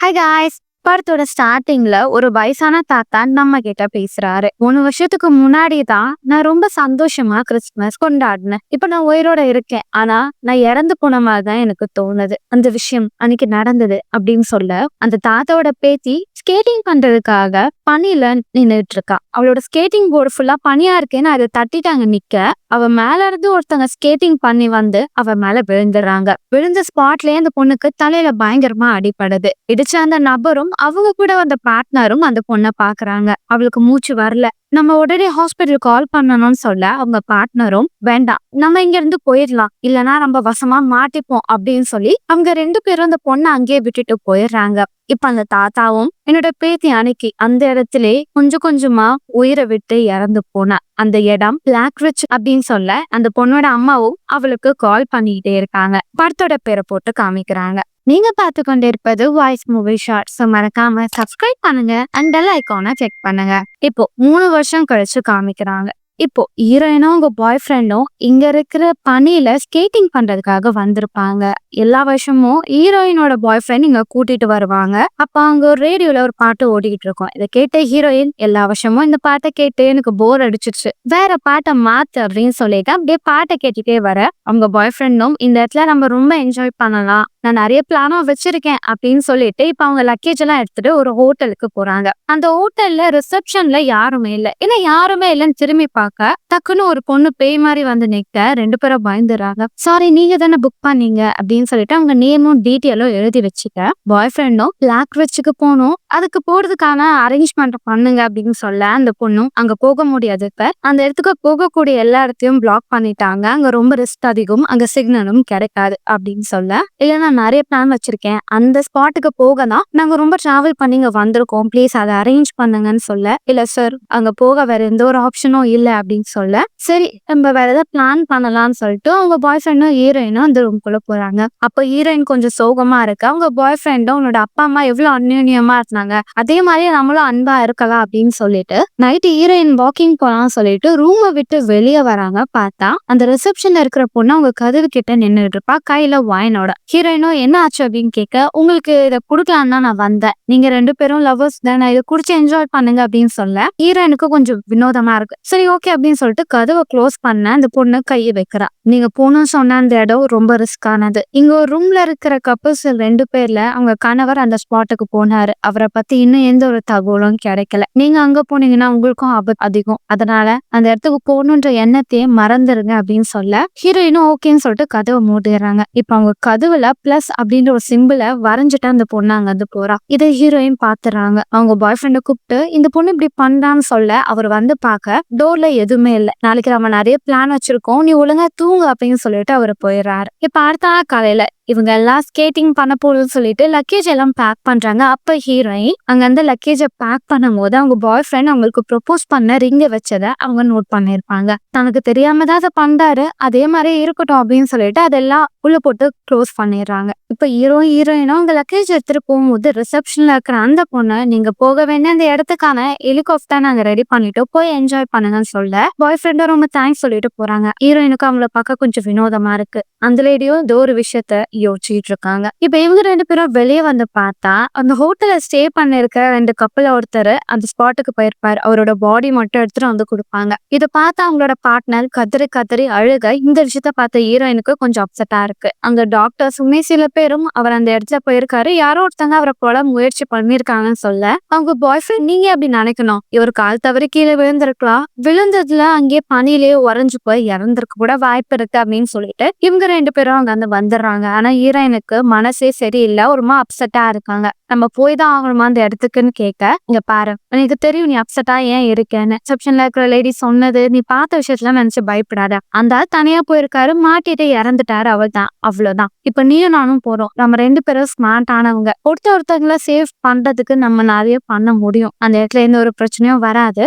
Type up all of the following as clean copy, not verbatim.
Hi guys. படத்தோட ஸ்டார்டிங்ல ஒரு வயசான தாத்தா நம்ம கிட்ட பேசுறாரு. 3 வருஷத்துக்கு முன்னாடி தான் நான் ரொம்ப சந்தோஷமா கிறிஸ்துமஸ் கொண்டாடினேன். இப்ப நான் உயிரோட இருக்கேன். ஆனா நான் இறந்து போன மாதிரி தான் எனக்கு தோணுது. அந்த விஷயம் அன்னைக்கு நடந்தது அப்படின்னு சொல்ல, அந்த தாத்தாவோட பேத்தி ஸ்கேட்டிங் பண்றதுக்காக பனியில நின்னுட்டு இருக்கா. அவளோட ஸ்கேட்டிங் போர்டு ஃபுல்லா பனியா இருக்கேன்னு அதை தட்டிட்டாங்க நிக்க. அவ மேல இருந்து ஒருத்தங்க ஸ்கேட்டிங் பண்ணி வந்து அவ மேல விழுந்துடுறாங்க. விழுந்த ஸ்பாட்லயே அந்த பொண்ணுக்கு தலையில பயங்கரமா அடிபடுது. இடிச்ச அந்த நபரும் அவங்க கூட வந்த பார்ட்னரும் அந்த பொண்ணை பாக்குறாங்க. அவளுக்கு மூச்சு வரல. நம்ம உடனே ஹாஸ்பிட்டல் கால் பண்ணணும்னு சொல்ல அவங்க பார்ட்னரும் வேண்டாம், நம்ம இங்க இருந்து போயிடலாம், இல்லைன்னா நம்ம வசமா மாட்டிப்போம் அப்படின்னு சொல்லி அவங்க 2 பேரும் அந்த பொண்ணை அங்கேயே விட்டுட்டு போயிடுறாங்க. இப்ப அந்த தாத்தாவும் என்னோட பேத்தி அன்னைக்கு அந்த இடத்திலே கொஞ்சம் கொஞ்சமா உயிரை விட்டு இறந்து போனா. அந்த இடம் பிளாக் ரிச் அப்படின்னு சொல்ல அந்த பொண்ணோட அம்மாவும் அவளுக்கு கால் பண்ணிக்கிட்டே இருக்காங்க. படத்தோட பேரை போட்டு காமிக்கிறாங்க. நீங்க பார்த்து கொண்டிருப்பது வாய்ஸ் மூவி ஷார்ட். ஸோ மறக்காம சப்ஸ்கிரைப் பண்ணுங்க அண்ட் பெல் ஐகானை செக் பண்ணுங்க. இப்போ 3 வருஷம் கழிச்சு காமிக்கிறாங்க. இப்போ ஹீரோயினும் உங்க பாய் ஃப்ரெண்டும் இங்க இருக்கிற பனியில ஸ்கேட்டிங் பண்றதுக்காக வந்திருப்பாங்க. எல்லா வருஷமும் ஹீரோயினோட பாய் ஃப்ரெண்ட் இங்க கூட்டிட்டு வருவாங்க. அப்ப அங்க ஒரு ரேடியோல ஒரு பாட்டு ஓடிக்கிட்டு இருக்கும். இதை கேட்ட ஹீரோயின் எல்லா வருஷமும் இந்த பாட்டை கேட்டு எனக்கு போர் அடிச்சிருச்சு, வேற பாட்டை மாத்து அப்படின்னு சொல்லிட்டு அப்படியே பாட்டை கேட்டுட்டே வர அவங்க பாய் ஃப்ரெண்டும் இந்த இடத்துல நம்ம ரொம்ப என்ஜாய் பண்ணலாம், நான் நிறைய பிளானும் வச்சிருக்கேன் அப்படின்னு சொல்லிட்டு இப்ப அவங்க லக்கேஜ் எல்லாம் எடுத்துட்டு ஒரு ஹோட்டலுக்கு போறாங்க. அந்த ஹோட்டல்ல ரிசப்ஷன்ல யாருமே இல்லை. ஏன்னா யாருமே இல்லைன்னு திரும்பி பார்க்க டக்குன்னு ஒரு பொண்ணு பேய் மாதிரி வந்து நிக்க 2 பேரும் பயந்துறாங்க. சாரி, நீங்க தானே புக் பண்ணீங்க அப்படின்னு சொல்லிட்டு அவங்க நேமும் டீட்டெயிலும் எழுதி வச்சுக்க பாய் ஃப்ரெண்டும் பிளாக் ரிச்சுக்கு போகணும், அதுக்கு போறதுக்கான அரேஞ்ச்மெண்ட் பண்ணுங்க அப்படின்னு சொல்ல அந்த பொண்ணும் அங்க போக முடியாது. இப்ப அந்த இடத்துக்கு போகக்கூடிய எல்லா இடத்தையும் பிளாக் பண்ணிட்டாங்க. அங்க ரொம்ப ரிஸ்க் அதிகம், அங்க சிக்னலும் கிடைக்காது அப்படின்னு சொல்ல, இல்லைன்னா நிறைய பிளான் வச்சிருக்கேன், அந்த ஸ்பாட்டுக்கு போக தான் நாங்க ரொம்ப டிராவல் பண்ணி இங்க வந்திருக்கோம், ப்ளீஸ் அதை அரேஞ்ச் பண்ணுங்கன்னு சொல்ல, இல்ல சார் அங்க போக வேற எந்த ஒரு ஆப்ஷனும் இல்ல அப்படின்னு சொல்ல, சரி நம்ம வேற ஏதாவது பிளான் பண்ணலாம்னு சொல்லிட்டு அவங்க பாய் ஃப்ரெண்டும் ஹீரோயினும் அந்த ரூம்குள்ள போறாங்க. அப்ப ஹீரோயின் கொஞ்சம் சோகமா இருக்கு. அவங்க பாய் ஃப்ரெண்டும் உன்னோட அப்பா அம்மா எவ்வளவு அந்யோன்யமா இருந்தாங்க, அதே மாதிரி நம்மளும் அன்பா இருக்கலாம் அப்படின்னு சொல்லிட்டு நைட்டு ஹீரோயின் வாக்கிங் போலாம்னு சொல்லிட்டு ரூமை விட்டு வெளியே வராங்க. பார்த்தா அந்த ரிசப்ஷன்ல இருக்கிற பொண்ணு அவங்க கதவு கிட்ட நின்றுட்டு இருப்பா, கையில வாயினோட. ஹீரோயினும் என்ன ஆச்சு அப்படின்னு கேட்க, உங்களுக்கு இதை குடுக்கலான்னு தான் நான் வந்தேன், நீங்க 2 பேரும் லவர்ஸ் தானே, இதை குடிச்சு என்ஜாய் பண்ணுங்க அப்படின்னு சொல்ல ஹீரோயினுக்கு கொஞ்சம் வினோதமா இருக்கு. சரி ஓகே அப்படின்னு சொல்லிட்டு கதவை க்ளோஸ் பண்ண அந்த பொண்ணு கையை வைக்கிறா. நீங்க போகணும்னு சொன்ன அந்த இடம் ரொம்ப ரிஸ்க் ஆனது. இங்க ஒரு ரூம்ல இருக்கிற கப்புள்ஸ் 2 பேர்ல அவங்க கணவர் அந்த ஸ்பாட்டுக்கு போனாரு, அவரை பத்தி இன்னும் எந்த ஒரு தகவலும் கிடைக்கல, நீங்க அங்க போனீங்கன்னா உங்களுக்கும் ஆபத்து அதிகம், அதனால அந்த இடத்துக்கு போகணுன்ற எண்ணத்தையே மறந்துருங்க அப்படின்னு சொல்ல ஹீரோயினும் ஓகேன்னு சொல்லிட்டு கதவை மூடிடுறாங்க. இப்ப அவங்க கதவுல பிளஸ் அப்படின்ற ஒரு சிம்பிளை வரைஞ்சிட்டு அந்த பொண்ணு அங்க வந்து போறா. இதை ஹீரோயின் பாத்துறாங்க. அவங்க பாய் ஃப்ரெண்டை கூப்பிட்டு இந்த பொண்ணு இப்படி பண்றான்னு சொல்ல அவர் வந்து பார்க்க டோர்ல எதுவுமே இல்லை. நாளைக்கு நம்ம நிறைய பிளான் வச்சிருக்கோம், நீ ஒழுங்கா தூங்கு அப்படின்னு சொல்லிட்டு அவர் போயிடுறாரு. இப்ப அடுத்த நாள் காலையில இவங்க எல்லாம் ஸ்கேட்டிங் பண்ண போறதுன்னு சொல்லிட்டு லக்கேஜ் எல்லாம் பேக் பண்றாங்க. அப்ப ஹீரோயின் அங்க அந்த லக்கேஜை பேக் பண்ணும் போது அவங்க பாய் ஃப்ரெண்ட் அவங்களுக்கு ப்ரொபோஸ் பண்ண ரிங்க வச்சதை அவங்க நோட் பண்ணிருப்பாங்க. தனக்கு தெரியாம தான் அதை பண்றாரு, அதே மாதிரி இருக்கட்டும் அப்படின்னு சொல்லிட்டு அதெல்லாம் உள்ள போட்டு க்ளோஸ் பண்ணிடுறாங்க. இப்ப ஹீரோயினும் அவங்க லக்கேஜ் எடுத்துட்டு போகும்போது ரிசப்ஷன்ல இருக்கிற அந்த பொண்ணு, நீங்க போக வேண்டிய அந்த இடத்துக்கான ஹெலிகாப்டர் நாங்க ரெடி பண்ணிட்டு போய் என்ஜாய் பண்ணுங்கன்னு சொல்ல பாய் ஃப்ரெண்டும் ரொம்ப தேங்க்ஸ் சொல்லிட்டு போறாங்க. ஹீரோயினுக்கு அவங்கள பார்க்க கொஞ்சம் வினோதமா இருக்கு. அந்த லேடியும் ஏதோ ஒரு விஷயத்த யோசிச்சுட்டு இருக்காங்க. இப்ப இவங்க 2 பேரும் வெளியே வந்து பார்த்தா அந்த ஹோட்டல்ல ஸ்டே பண்ண இருக்க 2 கப்பல் ஒருத்தர் அந்த ஸ்பாட்டுக்கு போயிருப்பாரு. அவரோட பாடி மட்டும் எடுத்துட்டு வந்து கொடுப்பாங்க. இதை பார்த்தா அவங்களோட பார்ட்னர் கதறி கதறி அழுக. இந்த விஷயத்த பார்த்த ஹீரோயினுக்கு கொஞ்சம் அப்செட்டா இருக்கு. அங்க டாக்டர்ஸுமே சில பேரும் அவர் அந்த இடத்துல போயிருக்காரு, யாரோ ஒருத்தங்க அவரை கொலை முயற்சி பண்ணிருக்காங்கன்னு சொல்ல அவங்க பாய் ஃப்ரெண்ட், நீங்க அப்படி நினைக்கணும், இவர் கால் தவறி கீழே விழுந்திருக்கலாம், விழுந்ததுல அங்கேயே பனியிலேயே உறைஞ்சு போய் இறந்திருக்க கூட வாய்ப்பு இருக்கு அப்படின்னு சொல்லிட்டு இவங்க 2 பேரும் அங்க வந்து வந்துடுறாங்க. ஆனா ஹீரோயினுக்கு மனசே சரியில்லை, ஒருமா அப்செட்டா இருக்காங்க. நம்ம போய் தான் ஆகணுமா அந்த இடத்துக்குன்னு கேட்க, இங்க பாரு எனக்கு தெரியும் நீ அப்செட்டா ஏன் இருக்கேன்னு, ரிசப்ஷன்ல இருக்கிற லேடி சொன்னது நீ பார்த்த விஷயத்துல நினைச்சு பயப்படாத, அந்த ஆள் தனியா போயிருக்காரு, மாட்டிட்டு இறந்துட்டாரு, அவள் தான், அவ்வளவுதான். இப்ப நீயும் நானும் போறோம், நம்ம 2 பேரும் ஸ்மார்ட் ஆனவங்க, ஒருத்தவங்களை சேவ் பண்றதுக்கு நம்ம நிறைய பண்ண முடியும், அந்த இடத்துல எந்த ஒரு பிரச்சனையும் வராது,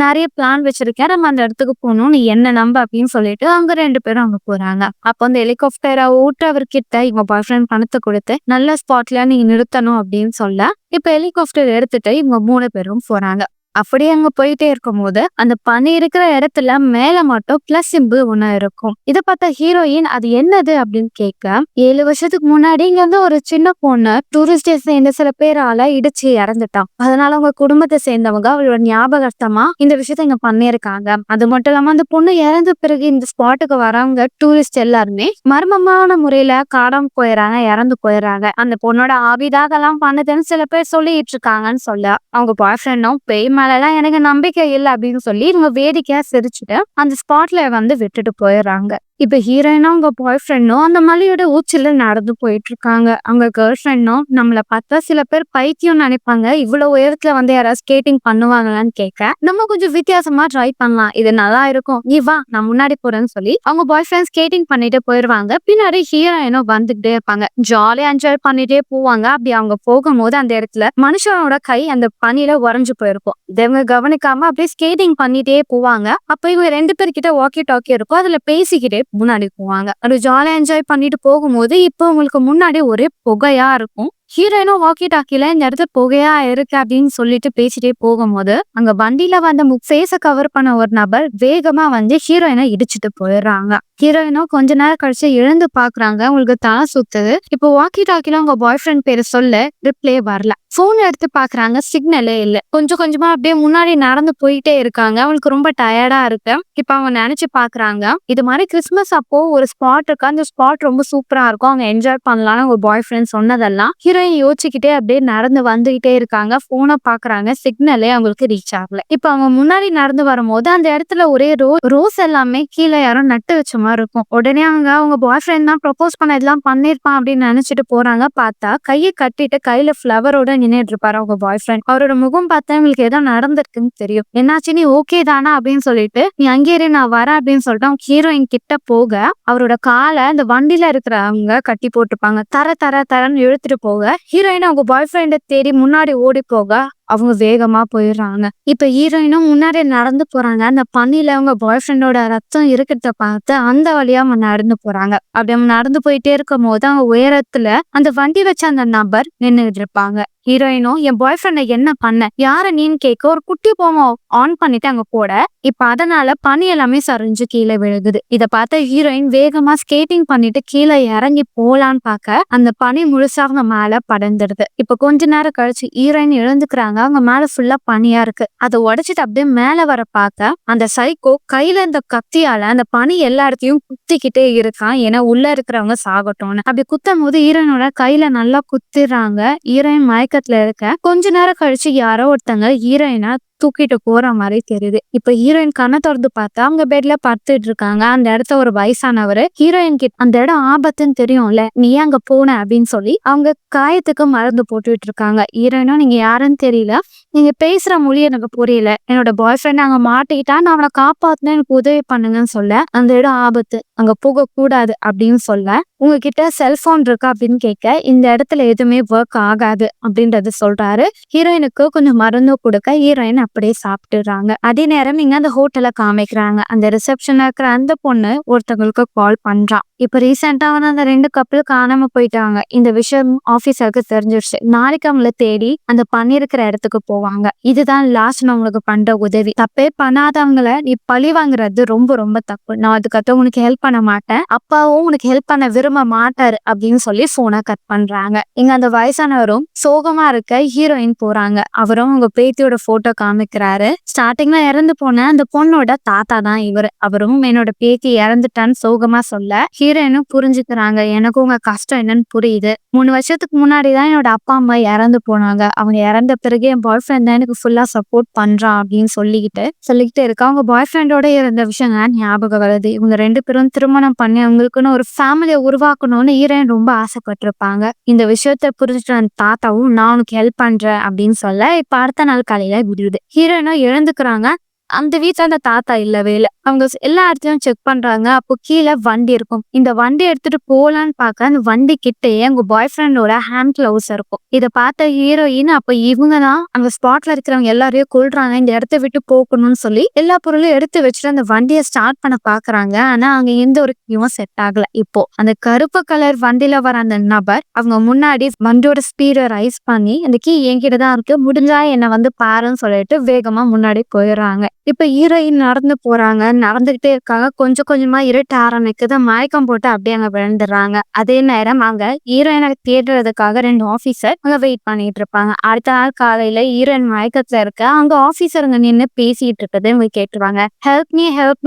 நிறைய பிளான் வச்சிருக்கேன், நம்ம அந்த இடத்துக்கு போகணும், நீ என்ன நம்ப அப்படின்னு சொல்லிட்டு அவங்க 2 பேரும் அங்க போறாங்க. அப்ப அந்த ஹெலிகாப்டரை ஓட்டுறவர்கிட்ட இவங்க பாய் ஃப்ரெண்ட் பணத்தை கொடுத்து நல்ல ஸ்பாட்ல நீங்க நிறுத்தணும் அப்படின்னு சொல்ல இப்ப ஹெலிகாப்டர் எடுத்துட்டு இவங்க 3 பேரும் போறாங்க. அப்படியே அங்க போயிட்டே இருக்கும்போது அந்த பனி இருக்கிற இடத்துல மேல மட்டும் பிளஸ் சிம்பிள் ஒண்ணு இருக்கும். இத பார்த்த ஹீரோயின் அது என்னது அப்படின்னு கேட்க, 7 வருஷத்துக்கு முன்னாடி இங்க வந்து ஒரு சின்ன பொண்ணு டூரிஸ்ட் சேர்ந்த சில பேரால இடிச்சு இறந்துட்டான். அதனால அவங்க குடும்பத்தை சேர்ந்தவங்க அவளோட ஞாபகார்த்தமா இந்த விஷயத்த இங்க பண்ணியிருக்காங்க. அது மட்டும் இல்லாம அந்த பொண்ணு இறந்த பிறகு இந்த ஸ்பாட்டுக்கு வரவங்க டூரிஸ்ட் எல்லாருமே மர்மமான முறையில காணாம போயிடறாங்க, இறந்து போயிடறாங்க. அந்த பொண்ணோட ஆவிதாக எல்லாம் பண்ணுதுன்னு சில பேர் சொல்லிட்டு இருக்காங்கன்னு சொல்ல, அவங்க பாய் ஃப்ரெண்டும் பேய் மேலலாம் எனக்கு நம்பிக்கை இல்லை அப்படின்னு சொல்லி இவங்க வேடிக்கையா சிரிச்சுட்டு அந்த ஸ்பாட்ல வந்து விட்டுட்டு போயிடுறாங்க. இப்ப ஹீரோயினும் அவங்க பாய் ஃப்ரெண்டும் அந்த மலையோட உச்சில நடந்து போயிட்டு இருக்காங்க. அவங்க கேர்ள் ஃப்ரெண்டும் நம்மள பார்த்தா சில பேர் பைத்தியம் நினைப்பாங்க, இவ்வளவு உயரத்துல வந்து யாராவது ஸ்கேட்டிங் பண்ணுவாங்களான்னு கேட்க, நம்ம கொஞ்சம் வித்தியாசமா ட்ரை பண்ணலாம், இது நல்லா இருக்கும், நீ வா நான் முன்னாடி போறேன்னு சொல்லி அவங்க பாய் ஃப்ரெண்ட் ஸ்கேட்டிங் பண்ணிட்டு போயிருவாங்க. பின்னாடி ஹீரோயினும் வந்துகிட்டே இருப்பாங்க, ஜாலியா என்ஜாய் பண்ணிட்டே போவாங்க. அப்படி அவங்க போகும்போது அந்த இடத்துல மனுஷனோட கை அந்த பனியில உறைஞ்சு போயிருக்கும். இவங்க கவனிக்காம அப்படியே ஸ்கேட்டிங் பண்ணிட்டே போவாங்க. அப்ப இவங்க 2 பேர்கிட்ட வாக்கி டாக்கி இருக்கும், அதுல பேசிக்கிட்டே முன்னாடி போவாங்க. அது ஜாலியா என்ஜாய் பண்ணிட்டு போகும்போது இப்போ உங்களுக்கு முன்னாடி ஒரே புகையா இருக்கும். ஹீரோயினும் வாக்கி டாக்கில இந்த இடத்துல புகையா இருக்கு அப்படின்னு சொல்லிட்டு பேசிட்டே போகும்போது அங்க வண்டியில வந்த ஃபேஸ கவர் பண்ண ஒரு நபர் வேகமா வந்து ஹீரோயினை இடிச்சுட்டு போயிடுறாங்க. ஹீரோயினும் கொஞ்ச நேரம் கழிச்சு எழுந்து பாக்குறாங்க, உங்களுக்கு தலை சுத்துது. இப்போ வாக்கி டாக்கில உங்க பாய் ஃப்ரெண்ட் பேரு சொல்ல ரிப்ளே வரல. போன் எடுத்து பாக்குறாங்க, சிக்னலே இல்ல. கொஞ்சம் கொஞ்சமா அப்படியே முன்னாடி நடந்து போயிட்டே இருக்காங்க. அவங்களுக்கு ரொம்ப டயர்டா இருக்கு. இப்ப அவங்க நினைச்சு பாக்குறாங்க, இது மாதிரி கிறிஸ்துமஸ் அப்போ ஒரு ஸ்பாட் இருக்கு, அந்த ஸ்பாட் ரொம்ப சூப்பரா இருக்கும், அவங்க என்ஜாய் பண்ணலாம்னு உங்க பாய் ஃப்ரெண்ட் சொன்னதெல்லாம் ஹீரோயின் யோசிச்சுக்கிட்டே அப்படியே நடந்து வந்துகிட்டே இருக்காங்க. போனை பாக்குறாங்க, சிக்னலே அவங்களுக்கு ரீச் ஆகல. இப்ப அவங்க முன்னாடி நடந்து வரும்போது அந்த இடத்துல ஒரே ரோஸ் எல்லாமே கீழே யாரும் நட்டு வச்ச மாதிரி இருக்கும். உடனே அவங்க பாய் ஃப்ரெண்ட் தான் ப்ரொபோஸ் பண்ண இதெல்லாம் பண்ணிருப்பான் அப்படின்னு நினைச்சிட்டு போறாங்க. பார்த்தா கையை கட்டிட்டு கையில ஃபிளவரோட நின்னுட்டு இருப்பாரு அவங்க பாய் ஃப்ரெண்ட். அவரோட முகம் பார்த்தா உங்களுக்கு ஏதோ நடந்திருக்குன்னு தெரியும். என்னாச்சு, நீ ஓகே தானா அப்படின்னு சொல்லிட்டு, நீ அங்கேயே நான் வரேன் அப்படின்னு சொல்லிட்டு அவங்க ஹீரோயின் கிட்ட போக அவரோட காலை அந்த வண்டியில இருக்கிறவங்க கட்டி போட்டுருப்பாங்க. தர தர தரன்னு இழுத்துட்டு போக ஹீரோயின் அவங்க பாய் ஃப்ரெண்டை தேடி முன்னாடி ஓடி போக அவங்க வேகமா போயிடுறாங்க. இப்ப ஹீரோயினும் முன்னாடி நடந்து போறாங்க. அந்த பனியில அவங்க பாய் ஃப்ரெண்டோட ரத்தம் இருக்கிறத பார்த்து அந்த வழியா அவங்க நடந்து போறாங்க. அப்படி அவங்க நடந்து போயிட்டே இருக்கும் போது அவங்க உயரத்துல அந்த வண்டி வச்ச அந்த நபர் நின்றுட்டு இருப்பாங்க. ஹீரோயினும் என் பாய் ஃப்ரெண்ட என்ன பண்ண, யார நீன்னு கேட்க ஒரு குட்டி பொம்மை ஆன் பண்ணிட்டு அங்க போட இப்ப அதனால பனி எல்லாமே சரிஞ்சு கீழே விழுகுது. இத பார்த்த ஹீரோயின் வேகமா ஸ்கேட்டிங் பண்ணிட்டு கீழே இறங்கி போலான்னு பார்க்க அந்த பனி முழுசா அவங்க மேல படர்ந்துடுது. இப்ப கொஞ்ச நேரம் கழிச்சு ஹீரோயின் எழுந்துக்கிறாங்க. அவங்க மேல ஃபுல்லா பனியா இருக்கு. அதை உடைச்சிட்டு அப்படியே மேல வர பார்க்க அந்த சைக்கோ கையில இந்த கத்தியால அந்த பனி எல்லா இடத்தையும் குத்திக்கிட்டே இருக்கான், ஏன்னா உள்ள இருக்கிறவங்க சாகட்டும்னு. அப்படி குத்தும் போது ஹீரோயினோட கையில நல்லா குத்திடுறாங்க. ஹீரோயின் மயக்கத்துல இருக்க. கொஞ்ச நேரம் கழிச்சு யாரோ ஒருத்தங்க ஹீரோயினா தூக்கிட்டு போற மாதிரி தெரியுது. இப்ப ஹீரோயின் கண்ணை திறந்து பார்த்தா அவங்க பெட்ல படுத்துட்டு இருக்காங்க. அந்த இடத்த ஒரு வயசானவரு ஹீரோயின் கிட்ட அந்த இடம் ஆபத்துன்னு தெரியும்ல, நீ அங்க போன அப்படின்னு சொல்லி அவங்க காயத்துக்கு மருந்து போட்டுட்டு இருக்காங்க. ஹீரோயினும் நீங்க யாருன்னு தெரியல, நீங்க பேசுற மொழி எனக்கு புரியல, என்னோட பாய் ஃப்ரெண்ட் அங்க மாட்டிக்கிட்டா, நான் அவனை காப்பாத்தினா எனக்கு உதவி பண்ணுங்கன்னு சொல்ல, அந்த இடம் ஆபத்து, அங்க போக கூடாது அப்படின்னு சொல்ல, உங்ககிட்ட செல்போன் இருக்கா அப்படின்னு கேட்க, இந்த இடத்துல எதுவுமே ஒர்க் ஆகாது அப்படின்றது சொல்றாரு. ஹீரோயினுக்கு கொஞ்சம் மருந்து கொடுக்க ஹீரோயின் அப்படியே சாப்பிட்டுறாங்க. அதே நேரம் இங்க அந்த ஹோட்டலை காமிக்கிறாங்க. அந்த ரிசப்ஷன்ல இருக்கிற அந்த பொண்ணு ஒருத்தவங்களுக்கு கால் பண்றான். இப்ப ரீசெண்டா வந்து அந்த 2 கப்பல் காணாம போயிட்டாங்க. இந்த விஷயம் ஆபீஸருக்கு தெரிஞ்சிருச்சு. நாளைக்கு அவங்கள தேடி அந்த பண்ணிருக்கிற இடத்துக்கு போவாங்க. இதுதான் லாஸ்ட் நான் உங்களுக்கு பண்ற உதவி, தப்பே பண்ணாதவங்கள நீ பழி வாங்குறது ரொம்ப ரொம்ப தப்பு, நான் அதுக்கப்புறம் உனக்கு ஹெல்ப் பண்ண மாட்டேன், அப்பாவும் உனக்கு ஹெல்ப் பண்ண விரும்ப மாட்டாரு அப்படின்னு சொல்லி போனை கட் பண்றாங்க. இங்க அந்த வயசானவரும் சோகமா இருக்க ஹீரோயின் போறாங்க. அவரும் உங்க பேத்தியோட போட்டோ காமிக்கிறாரு. ஸ்டார்டிங்ல இறந்து போன அந்த பொண்ணோட தாத்தா தான் இவரு. அவரும் என்னோட பேத்தி இறந்துட்டான்னு சோகமா சொல்ல ஹீரோயினும் புரிஞ்சுக்கிறாங்க, எனக்கு உங்க கஷ்டம் என்னன்னு புரியுது, 3 வருஷத்துக்கு முன்னாடிதான் என்னோட அப்பா அம்மா இறந்து போனாங்க, அவங்க இறந்த பிறகு என் பாய் ஃப்ரெண்ட் தான் எனக்கு ஃபுல்லா சப்போர்ட் பண்றான் அப்படின்னு சொல்லிக்கிட்டு இருக்க. அவங்க பாய் ஃப்ரெண்டோட இருந்த விஷயம் ஞாபகம் வருது. இவங்க 2 பேரும் திருமணம் பண்ணி அவங்களுக்குன்னு ஒரு ஃபேமிலியை உருவாக்கணும்னு ஹீரோயின் ரொம்ப ஆசைப்பட்டிருப்பாங்க. இந்த விஷயத்த புரிஞ்சுட்டு அந்த தாத்தாவும் நான் உனக்கு ஹெல்ப் பண்றேன் அப்படின்னு சொல்ல இப்ப அடுத்த நாள் காலையில விடுது. ஹீரோயினும் எழுந்துக்கிறாங்க. அந்த வீட்ல அந்த தாத்தா இல்லவே இல்ல. அவங்க எல்லா இடத்துலயும் செக் பண்றாங்க. அப்போ கீழ வண்டி இருக்கும். இந்த வண்டி எடுத்துட்டு போலான்னு பார்க்க, அந்த வண்டி கிட்டயே அவங்க பாய் ஃப்ரெண்டோட ஹேண்ட் கிளவுஸ் இருக்கும். இத பார்த்த ஹீரோயின் அப்ப இவங்க தான் அங்க ஸ்பாட்ல இருக்கிறவங்க எல்லாரையும் கொல்றாங்க. இந்த இடத்த விட்டு போகணும்னு சொல்லி எல்லா பொருளையும் எடுத்து வச்சுட்டு அந்த வண்டிய ஸ்டார்ட் பண்ண பார்க்குறாங்க. ஆனா அங்க எந்த ஒரு கீயும் செட் ஆகல. இப்போ அந்த கருப்பு கலர் வண்டியில வர அந்த நபர் அவங்க முன்னாடி வண்டியோட ஸ்பீட ரைஸ் பண்ணி அந்த கீ என்கிட்ட தான் இருக்கு. முடிஞ்சா என்ன வந்து பாருன்னு சொல்லிட்டு வேகமா முன்னாடி போயிடுறாங்க. இப்ப ஹீரோயின் நடந்து போறாங்க. நடந்துகிட்டே இருக்காங்க. கொஞ்சம் கொஞ்சமா இருட்ட ஆரம்பிக்குது. மயக்கம் போட்டு அப்படியே அங்க விழுந்துடுறாங்க. அதே நேரம் அங்க ஹீரோயினை தேடுறதுக்காக 2 ஆபீசர் அங்க வெயிட் பண்ணிட்டு இருப்பாங்க. அடுத்த நாள் காலையில ஹீரோயின் மயக்கத்துல இருக்க அங்க ஆபீசருங்க நின்னு பேசிட்டு இருக்கதை இவங்க கேட்டுருவாங்க. ஹெல்ப்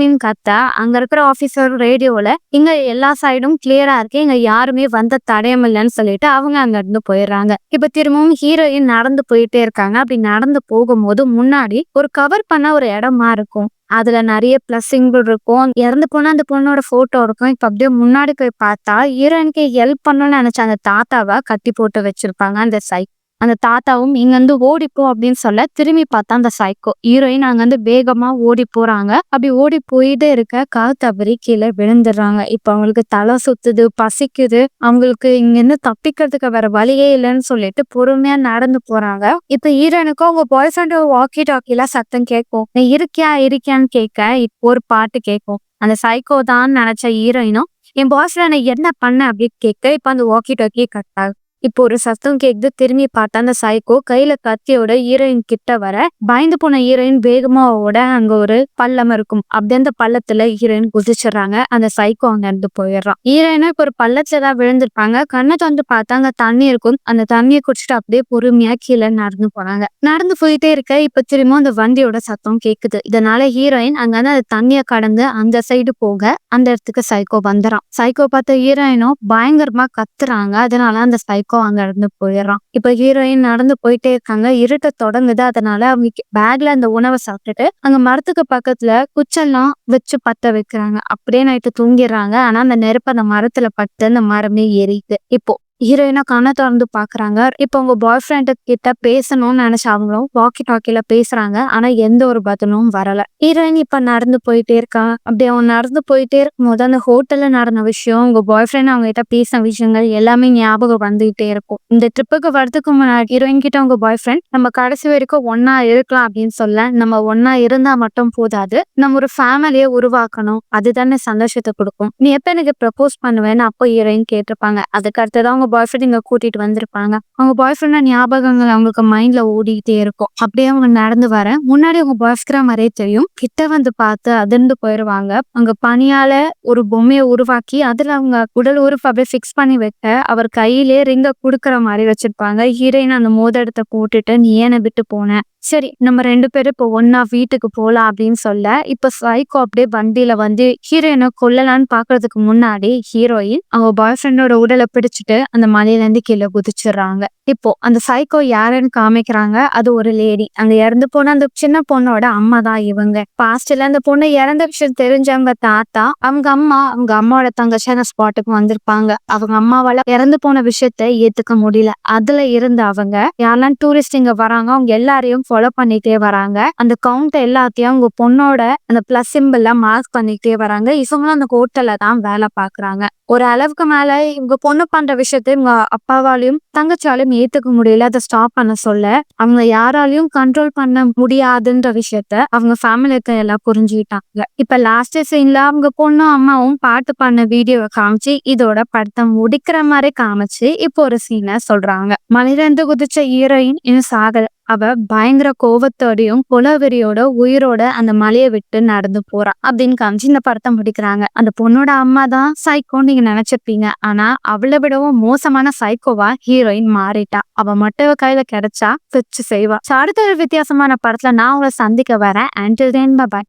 மீன்னு கத்த அங்க இருக்கிற ஆபீசர் ரேடியோல இங்க எல்லா சைடும் கிளியரா இருக்கு. இங்க யாருமே வந்த தடயம் இல்லைன்னு சொல்லிட்டு அவங்க அங்க இருந்து போயிடுறாங்க. இப்ப திரும்பவும் ஹீரோயின் நடந்து போயிட்டே இருக்காங்க. அப்படி நடந்து போகும்போது முன்னாடி ஒரு கவர் பண்ண ஒரு இடமா இருக்கும். அதுல நிறைய பிளஸ் சிம்பிள் இருக்கும். இறந்து போனா அந்த பொண்ணோட போட்டோ இருக்கும். இப்ப அப்படியே முன்னாடி போய் பார்த்தா ஹீரோயினுக்கு ஹெல்ப் பண்ணணும்னு நினைச்ச அந்த தாத்தாவை கட்டி போட்டு வச்சிருப்பாங்க அந்த சைக்கோ. அந்த தாத்தாவும் இங்க இருந்து ஓடிப்போ அப்படின்னு சொல்ல திரும்பி பார்த்தா அந்த சைக்கோ. ஹீரோயின் அங்க இருந்து வேகமா ஓடி போறாங்க. அப்படி ஓடி போயிட்டே இருக்க கால் தவறி கீழே விழுந்துடுறாங்க. இப்ப அவங்களுக்கு தலை சுத்துது, பசிக்குது. அவங்களுக்கு இங்க இருந்து தப்பிக்கிறதுக்கு வேற வழியே இல்லைன்னு சொல்லிட்டு பொறுமையா நடந்து போறாங்க. இப்ப ஹீரோயினுக்கும் அவங்க பாய் ஃப்ரெண்ட் வாக்கி டாக்கில சத்தம் கேட்கும். நீ இருக்கியான்னு கேட்க இப்போ ஒரு பாட்டு கேட்கும். அந்த சைக்கோ தான் நினைச்ச ஹீரோயினும் என் பாய் ஃப்ரெண்ட் என்ன பண்ண அப்படின்னு கேட்க இப்ப அந்த வாக்கி டாக்கி கட் ஆகும். இப்போ ஒரு சத்தம் கேக்குது. திரும்பி பார்த்தா அந்த சைக்கோ கையில கத்தியோட ஹீரோயின் கிட்ட வர பயந்து போன ஹீரோயின் வேகமா ஓட அங்க ஒரு பள்ளம் இருக்கும். அப்படி அந்த பள்ளத்துல ஹீரோயின் குதிச்சிடுறாங்க. அந்த சைக்கோ அங்க இருந்து போயிடுறான். ஹீரோயினும் இப்ப ஒரு பள்ளத்துல தான் விழுந்திருப்பாங்க. கண்ணை திறந்து பார்த்தா அங்க தண்ணி இருக்கும். அந்த தண்ணியை குடிச்சிட்டு அப்படியே பொறுமையா கீழே நடந்து போறாங்க. நடந்து போயிட்டே இருக்க இப்ப திரும்ப அந்த வண்டியோட சத்தம் கேக்குது. இதனால ஹீரோயின் அங்க அந்த தண்ணியை கடந்து அந்த சைடு போக அந்த இடத்துக்கு சைக்கோ வந்துறான். சைக்கோ பார்த்த ஹீரோயினும் பயங்கரமா கத்துறாங்க. அதனால அந்த சைக்கோ அங்க இருந்து போயிடுறான். இப்ப ஹீரோயின் நடந்து போயிட்டே இருக்காங்க. இருட்ட தொடங்குது. அதனால அவங்க பேக்ல அந்த உணவை சாப்பிட்டுட்டு அங்க மரத்துக்கு பக்கத்துல குச்செல்லாம் வச்சு பத்த வைக்கிறாங்க. அப்படியே நைட்டு தூங்கிடுறாங்க. ஆனா அந்த நெருப்பு அந்த மரத்துல பட்டு அந்த மரமே எரியுது. இப்போ ஹீரோயினா கண்ணை திறந்து பாக்குறாங்க. இப்ப உங்க பாய் ஃப்ரெண்டு கிட்ட பேசணும்னு நினைச்ச அவங்களும் வாக்கி டாக்கில பேசுறாங்க. ஆனா எந்த ஒரு பதிலும் வரல. ஹீரோயின் இப்ப நடந்து போயிட்டே இருக்கா. அப்படி அவங்க நடந்து போயிட்டே இருக்கும்போது அந்த ஹோட்டல்ல நடந்த விஷயம், உங்க பாய் ஃப்ரெண்ட் அவங்க கிட்ட பேசின விஷயங்கள் எல்லாமே ஞாபகம் வந்துகிட்டே இருக்கும். இந்த ட்ரிப்புக்கு வரதுக்கு முன்னாடி ஹீரோயின் கிட்ட உங்க பாய் ஃப்ரெண்ட் நம்ம கடைசி வரைக்கும் ஒன்னா இருக்கலாம் அப்படின்னு சொல்ல, நம்ம ஒன்னா இருந்தா மட்டும் போதாது, நம்ம ஒரு ஃபேமிலியை உருவாக்கணும். அதுதானே சந்தோஷத்தை கொடுக்கும். நீ எப்ப எனக்கு ப்ரப்போஸ் பண்ணுவேன்னு அப்போ ஹீரோயின் கேட்டிருப்பாங்க. அதுக்கு அடுத்ததான் அவங்க பாய் ஃப்ரெண்ட் இங்க கூட்டிட்டு வந்திருப்பாங்க. அவங்க பாய் ஃப்ரெண்ட் ஞாபகங்கள் அவங்களுக்கு மைண்ட்ல ஓடிக்கிட்டே இருக்கும். அப்படியே அவங்க நடந்து வர முன்னாடி அவங்க பாய் ஃப்ரெண்ட் மாதிரியே தெரியும். கிட்ட வந்து பார்த்து அதிர்ந்து போயிடுவாங்க. அங்க பனியால ஒரு பொம்மையை உருவாக்கி அதுல அவங்க உடல் உறுப்பு அப்படியே ஃபிக்ஸ் பண்ணி வைக்க அவர் கையிலே ரிங்க குடுக்கற மாதிரி வச்சிருப்பாங்க. ஹீரோயின் அந்த மோதிரத்தை போட்டுட்டு நீ ஏனை விட்டு போன, சரி நம்ம 2 பேரும் இப்போ ஒன்னா வீட்டுக்கு போலாம் அப்படின்னு சொல்ல இப்ப சைக்கோ அப்படியே வண்டியில வந்து ஹீரோயினை கொல்லலான்னு பாக்குறதுக்கு முன்னாடி ஹீரோயின் அவங்க பாய் ஃப்ரெண்டோட உடலை பிடிச்சிட்டு அந்த மலையில இருந்து கீழே குதிச்சிடுறாங்க. இப்போ அந்த சைக்கோ யாருன்னு காமிக்கிறாங்க. அது ஒரு லேடி. அங்க இறந்து போன அந்த சின்ன பொண்ணோட அம்மா தான் இவங்க. பாஸ்ட்ல அந்த பொண்ணு இறந்த விஷயம் தெரிஞ்சவங்க தாத்தா அவங்க அம்மாவோட தங்கச்சி அந்த ஸ்பாட்டுக்கு வந்திருப்பாங்க. அவங்க அம்மாவால இறந்து போன விஷயத்த ஏத்துக்க முடியல. அதுல இருந்து அவங்க யாரெல்லாம் டூரிஸ்ட் இங்க வராங்க அவங்க எல்லாரையும் ஃபாலோ பண்ணிட்டே வராங்க. அந்த கவுண்ட் எல்லாத்தையும் உங்க பொண்ணோட அந்த பிளஸ் சிம்பிள்ல மார்க் பண்ணிட்டே வராங்க. இவங்களும் அந்த ஹோட்டல்ல தான் வேலை பாக்குறாங்க. ஒரு அளவுக்கு மேல இவங்க பொண்ணு பண்ற விஷயத்த இவங்க அப்பாவாலையும் தங்கச்சாலையும் ஏத்துக்க முடியல. அதை ஸ்டாப் பண்ண சொல்ல அவங்க யாராலையும் கண்ட்ரோல் பண்ண முடியாதுன்ற விஷயத்த அவங்க ஃபேமிலிக்கு எல்லாம் புரிஞ்சுக்கிட்டாங்க. இப்ப லாஸ்ட் சீன்ல அவங்க பொண்ணும் அம்மாவும் பாட்டு பண்ண வீடியோவை காமிச்சு இதோட படத்தை முடிக்கிற மாதிரி காமிச்சு இப்போ ஒரு சீனை சொல்றாங்க. மனிதந்து குதிச்ச ஹீரோயின் இன்னும் சாகல. அவ பயங்கர கோவத்தோடையும் குலவெறியோட உயிரோட அந்த மலையை விட்டு நடந்து போறா அப்படின்னு காமிச்சு இந்த படத்தை முடிக்கிறாங்க. அந்த பொண்ணோட அம்மா தான் சைக்கோன்னு நீங்க நினைச்சிருப்பீங்க. ஆனா அவளை விடவும் மோசமான சைக்கோவா ஹீரோயின் மாறிட்டா. அவ மட்டும் கையில கிடைச்சா பிச்சு செய்வா. அடுத்த ஒரு வித்தியாசமான படத்துல நான் உங்களை சந்திக்க வரேன். Until then, bye bye.